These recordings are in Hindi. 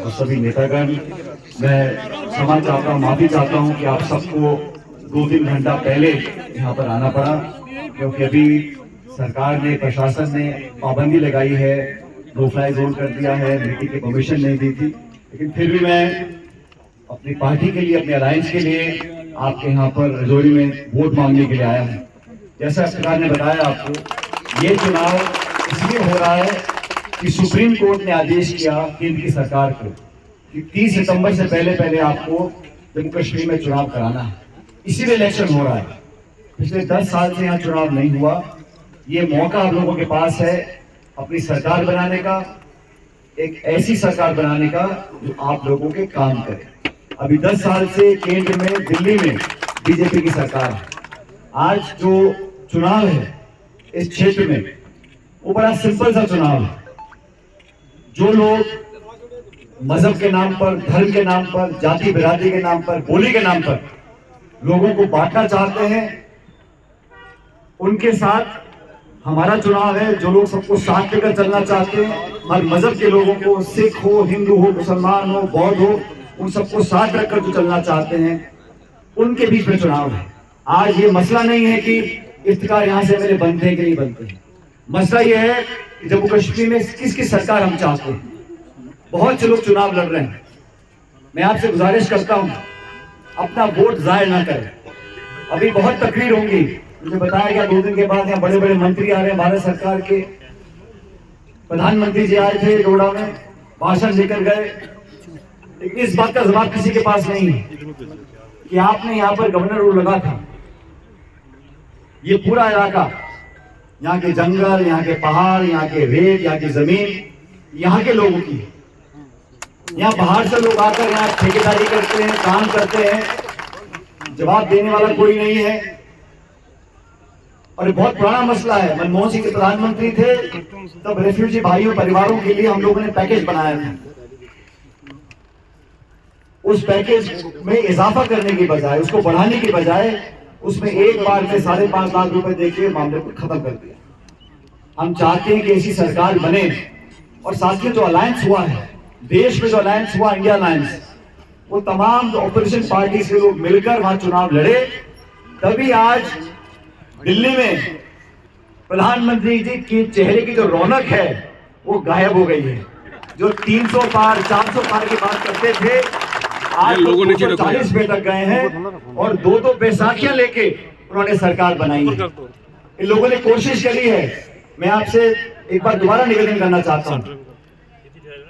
और सभी नेतागण, मैं क्षमा चाहता हूँ, माफी चाहता हूँ कि आप सबको 2-3 घंटा पहले यहाँ पर आना पड़ा, क्योंकि अभी सरकार ने, प्रशासन ने पाबंदी लगाई है, नो फ्लाई जोन कर दिया है, मीटिंग की परमिशन नहीं दी थी। लेकिन फिर भी मैं अपनी पार्टी के लिए, अपने अलायंस के लिए आपके यहाँ पर रजौरी में वोट मांगने के लिए आया हूँ। जैसा सरकार ने बताया आपको, ये चुनाव इसलिए हो रहा है कि सुप्रीम कोर्ट ने आदेश किया केंद्र की सरकार को कि 30 सितंबर से पहले आपको जम्मू कश्मीर में चुनाव कराना है, इसीलिए इलेक्शन हो रहा है। पिछले 10 साल से यहाँ चुनाव नहीं हुआ। ये मौका आप लोगों के पास है अपनी सरकार बनाने का, एक ऐसी सरकार बनाने का जो आप लोगों के काम करे। अभी 10 साल से केंद्र में, दिल्ली में बीजेपी की सरकार है। आज जो चुनाव है इस क्षेत्र में, वो बड़ा सिंपल सा चुनाव है। जो लोग मजहब के नाम पर, धर्म के नाम पर, जाति बिरादरी के नाम पर, बोली के नाम पर लोगों को बांटना चाहते हैं, उनके साथ हमारा चुनाव है। जो लोग सबको साथ लेकर चलना चाहते हैं, हर मजहब के लोगों को, सिख हो, हिंदू हो, मुसलमान हो, बौद्ध हो, उन सबको साथ रखकर जो चलना चाहते हैं, उनके बीच में चुनाव है। आज ये मसला नहीं है कि इफ्तिकार यहां से मेरे बनते हैं कि नहीं बनते हैं। मसला ये है कि जम्मू कश्मीर में किसकी सरकार हम चाहते हैं। बहुत से लोग चुनाव लड़ रहे हैं। मैं आपसे गुजारिश करता हूं, अपना वोट जाया ना करें। अभी बहुत तकरीर होंगी। मुझे बताया गया 2 दिन के बाद यहाँ बड़े बड़े मंत्री आ रहे हैं, भारत सरकार के प्रधानमंत्री जी आए थे डोडा में, भाषण लेकर गए। लेकिन इस बात का जवाब किसी के पास नहीं है कि आपने यहाँ पर गवर्नर रूल लगा था। ये पूरा इलाका, यहाँ के जंगल, यहाँ के पहाड़, यहाँ के रेत, यहाँ की जमीन यहाँ के लोगों की है। यहाँ बाहर से लोग आकर यहाँ ठेकेदारी करते हैं, काम करते हैं, जवाब देने वाला कोई नहीं है। और बहुत पुराना मसला है। मनमोहन सिंह के प्रधानमंत्री थे तब रेफ्यूजी भाइयों, परिवारों के लिए हम लोगों ने पैकेज बनाया था। उस पैकेज में इजाफा करने की बजाय, उसको बढ़ाने की बजाय, उसमें एक बार में 5.5 लाख रुपए देके मामले को खत्म कर दिया। हम चाहते हैं कि ऐसी सरकार बने। और साथ में जो अलायंस हुआ है, देश में जो अलायंस हुआ, इंडिया अलायंस, वो तमाम ऑपोजिशन पार्टी से लोग मिलकर वहां चुनाव लड़े। तभी आज दिल्ली में प्रधानमंत्री जी के चेहरे की जो रौनक है वो गायब हो गई है। जो 300 पार, 400 पार की बात करते थे, आज लोगों ने 240 पे तक गए हैं। और 2-2 बैसाखियां लेके उन्होंने सरकार बनाई है। इन लोगों ने कोशिश करी है। मैं आपसे एक बार दोबारा निवेदन करना चाहता हूं,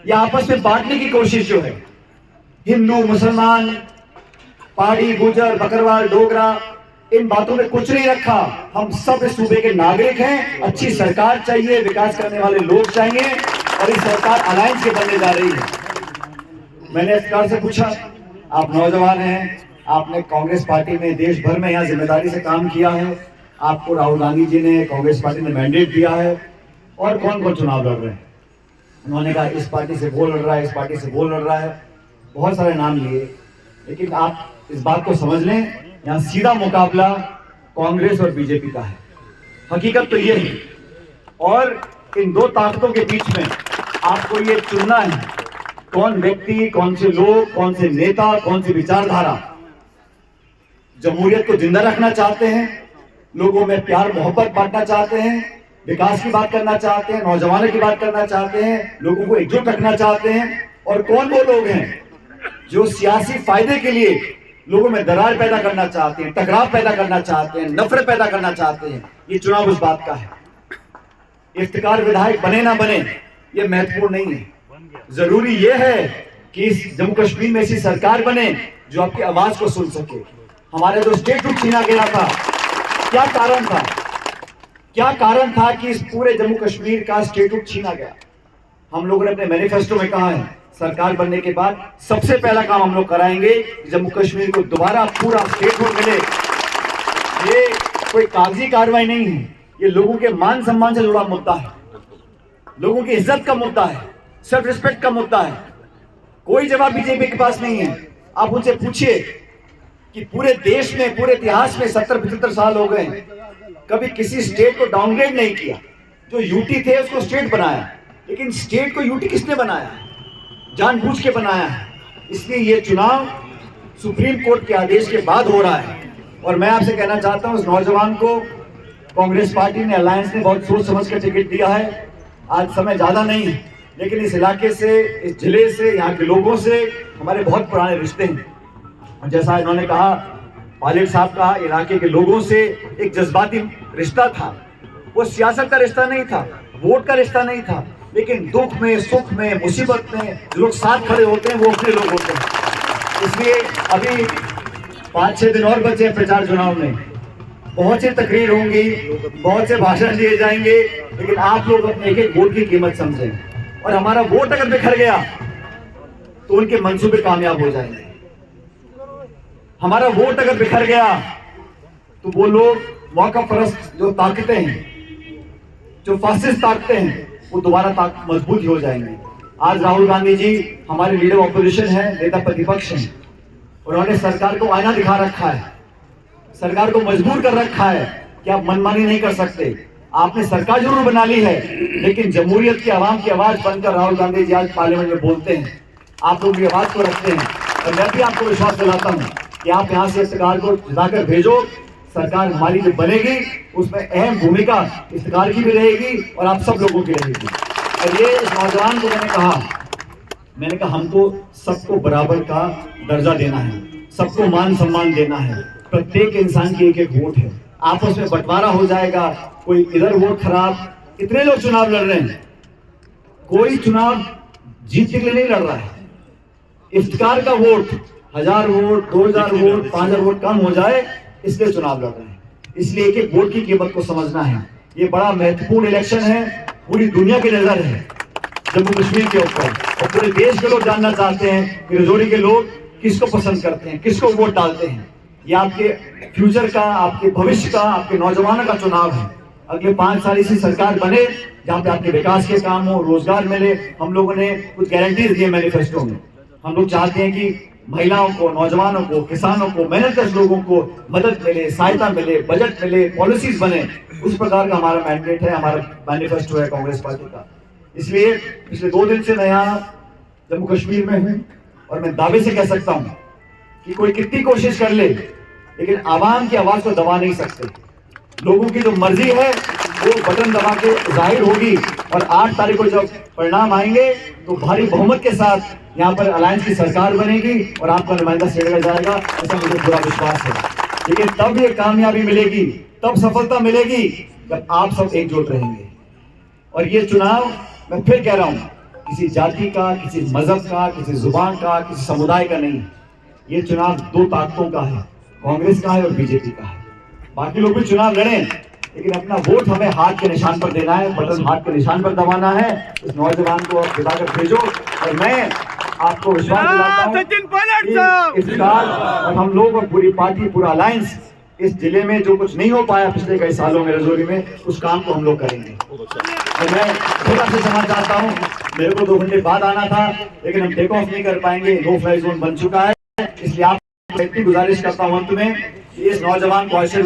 ये आपस में बांटने की कोशिश जो है, हिंदू, मुसलमान, पहाड़ी, गुजर, बकरवाल, डोगरा, इन बातों में कुछ नहीं रखा। हम सब इस सूबे के नागरिक हैं। अच्छी सरकार चाहिए, विकास करने वाले लोग चाहिए, और इस सरकार अलायंस के बनने जा रही है। मैंने सरकार से पूछा, आप नौजवान हैं, आपने कांग्रेस पार्टी में देश भर में यहाँ जिम्मेदारी से काम किया है, आपको राहुल गांधी जी ने, कांग्रेस पार्टी ने मैंडेट दिया है, और कौन कौन चुनाव लड़ रहे हैं। उन्होंने कहा इस पार्टी से वो लड़ रहा है, इस पार्टी से वो लड़ रहा है, बहुत सारे नाम लिए। लेकिन आप इस बात को समझ लें, यहाँ सीधा मुकाबला कांग्रेस और बीजेपी का है। हकीकत तो ये है। और इन 2 ताकतों के बीच में आपको ये चुनना है, कौन व्यक्ति, कौन से लोग, कौन से नेता, कौन सी विचारधारा जमहूरियत को जिंदा रखना चाहते हैं, लोगों में प्यार मोहब्बत बांटना चाहते हैं, विकास की बात करना चाहते हैं, नौजवानों की बात करना चाहते हैं, लोगों को एकजुट रखना चाहते हैं। और कौन वो लोग हैं जो सियासी फायदे के लिए लोगों में दरार पैदा करना चाहते हैं, टकराव पैदा करना चाहते हैं, नफरत पैदा करना चाहते हैं। ये चुनाव उस बात का है। इफ्तिकार विधायक बने ना बने ये महत्वपूर्ण नहीं है। जरूरी ये है कि इस जम्मू कश्मीर में ऐसी सरकार बने जो आपकी आवाज को सुन सके। हमारे जो स्टेटहुड छीना गया था, क्या कारण था? क्या कारण था कि इस पूरे जम्मू कश्मीर का स्टेटहुड छीना गया? हम लोगों ने अपने मैनिफेस्टो में कहा है, सरकार बनने के बाद सबसे पहला काम हम लोग कराएंगे, जम्मू कश्मीर को दोबारा पूरा स्टेटहुड मिले। ये कोई कागजी कार्रवाई नहीं है, ये लोगों के मान सम्मान से जुड़ा मुद्दा है, लोगों की इज्जत का मुद्दा है, सेल्फ रिस्पेक्ट का मुद्दा है। कोई जवाब बीजेपी के पास नहीं है। आप उनसे पूछिए कि पूरे देश में, पूरे इतिहास में 70-75 साल हो गए, कभी किसी स्टेट को डाउनग्रेड नहीं किया। जो यूटी थे उसको स्टेट बनाया, लेकिन स्टेट को यूटी किसने बनाया? जानबूझ के बनाया है। इसलिए ये चुनाव सुप्रीम कोर्ट के आदेश के बाद हो रहा है। और मैं आपसे कहना चाहता हूं, उस नौजवान को कांग्रेस पार्टी ने, अलायंस ने बहुत सोच समझ कर टिकट दिया है। आज समय ज्यादा नहीं है, लेकिन इस इलाके से, इस जिले से, यहाँ के लोगों से हमारे बहुत पुराने रिश्ते हैं। और जैसा इन्होंने कहा, पायलट साहब कहा, इलाके के लोगों से एक जज्बाती रिश्ता था। वो सियासत का रिश्ता नहीं था, वोट का रिश्ता नहीं था, लेकिन दुख में, सुख में, मुसीबत में जो लोग साथ खड़े होते हैं वो अपने लोग होते हैं। इसलिए अभी 5-6 दिन और बचे हैं प्रचार चुनाव में। बहुत सी तकरीर होंगी, बहुत से भाषण दिए जाएंगे, लेकिन आप लोग अपने एक एक वोट की कीमत समझें। और हमारा वोट अगर बिखर गया तो उनके मंसूबे कामयाब हो जाएंगे। हमारा वोट अगर बिखर गया तो वो लोग मौका परस्त जो ताकतें हैं, जो फासिस्ट ताकतें हैं, वो दोबारा मजबूत हो जाएंगे। आज राहुल गांधी जी हमारे लीडर ऑपोजिशन है, नेता प्रतिपक्ष हैं। उन्होंने सरकार को आईना दिखा रखा है, सरकार को मजबूर कर रखा है कि आप मनमानी नहीं कर सकते। आपने सरकार जरूर बना ली है, लेकिन जमहूरियत की आवाम की आवाज बनकर राहुल गांधी जी आज पार्लियामेंट में बोलते हैं। आप लोग ये आवाज को रखते हैं और मैं भी आपको विश्वास दिलाता हूं कि आप यहाँ से इफ्तिकार को जिताकर भेजो। सरकार हमारी जो बनेगी उसमें अहम भूमिका इफ्तिकार की भी रहेगी और आप सब लोगों की रहेगी। और ये इस नौजवान को मैंने कहा हमको सबको बराबर का दर्जा देना है, सबको मान सम्मान देना है। प्रत्येक इंसान की एक एक वोट है, आपस में बंटवारा हो जाएगा, कोई इधर वोट खराब। इतने लोग चुनाव लड़ रहे हैं, कोई चुनाव जीतने के लिए नहीं लड़ रहा है। इफ्तिकार का वोट 1000 वोट, 2000 वोट, 5000 वोट कम हो जाए, इसलिए चुनाव लड़ रहे हैं। इसलिए एक एक वोट की कीमत को समझना है। ये बड़ा महत्वपूर्ण इलेक्शन है, पूरी दुनिया की नजर है जम्मू कश्मीर के ऊपर, और पूरे देश के लोग जानना चाहते हैं कि रजौरी के लोग किसको पसंद करते हैं, किसको वोट डालते हैं। ये आपके फ्यूचर का, आपके भविष्य का, आपके नौजवानों का चुनाव है। अगले 5 साल ऐसी सरकार बने जहां पे आपके विकास के काम हो, रोजगार मिले। हम लोगों ने कुछ गारंटीज दिए मैनिफेस्टो में। हम लोग चाहते हैं कि महिलाओं को, नौजवानों को, किसानों को, मेहनतकश लोगों को मदद मिले, सहायता मिले, बजट मिले, पॉलिसीज बने। उस प्रकार का हमारा मैंडेट है, हमारा मैनिफेस्टो है कांग्रेस पार्टी का। इसलिए पिछले 2 दिन से मैं यहाँ जम्मू कश्मीर में हूँ और मैं दावे से कह सकता हूँ कि कोई कितनी कोशिश कर ले, लेकिन आवाम की आवाज को दबा नहीं सकते। लोगों की जो मर्जी है वो बटन दबा के जाहिर होगी। और 8 तारीख को जब परिणाम आएंगे तो भारी बहुमत के साथ यहाँ पर अलायंस की सरकार बनेगी और आपका नुमाइंदा सेड़ा जाएगा, ऐसा मुझे पूरा विश्वास है। लेकिन तब ये कामयाबी मिलेगी, तब सफलता मिलेगी जब आप सब एकजुट रहेंगे। और ये चुनाव, मैं फिर कह रहा हूँ, किसी जाति का, किसी मजहब का, किसी जुबान का, किसी समुदाय का नहीं है। ये चुनाव 2 ताकतों का है, कांग्रेस का है और बीजेपी का है। बाकी लोग भी चुनाव लड़ें, लेकिन अपना वोट हमें हाथ के निशान पर देना है, बटन हाथ के निशान पर दबाना है। इस नौजवान को जिताकर भेजो। और मैं आपको विश्वास दिलाता हूं कि इफ्तिकार और हम लोग और पूरी पार्टी, पूरा अलायंस इस जिले में जो कुछ नहीं हो पाया पिछले कई सालों में रजौरी में, उस काम को हम लोग करेंगे। और मैं थोड़ा सा समझ चाहता हूँ, मेरे को 2 घंटे बाद आना था, लेकिन हम टेक ऑफ नहीं कर पाएंगे, नो फ्लाई जोन बन चुका है। इसलिए आप इतनी गुजारिश करता हूँ अंत में, इस नौजवान को आशीर्वाद